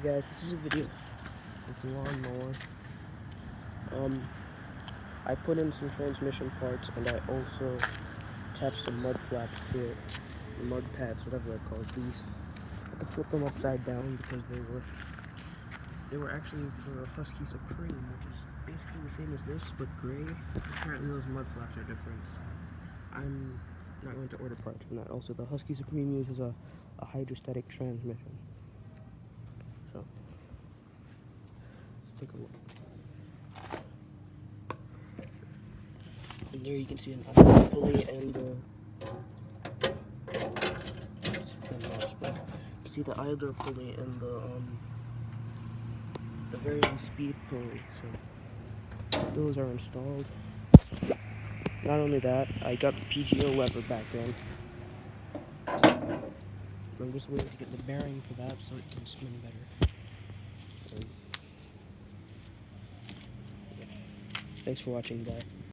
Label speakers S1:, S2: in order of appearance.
S1: Hey guys, this is a video of the lawnmower. I put in some transmission parts and I also attached some mud flaps to it, mud pads, whatever they're called. These, I had to flip them upside down because they were actually for a Husky Supreme, which is basically the same as this but gray. Apparently those mud flaps are different, so I'm not going to order parts from that. Also, the Husky Supreme uses a hydrostatic transmission. So let's take a look. And there you can see an idler pulley and you can see the idler pulley and the variable speed pulley. So those are installed. Not only that, I got the PTO lever back in. I'm just waiting to get the bearing for that so it can spin better. Yeah. Thanks for watching, guys.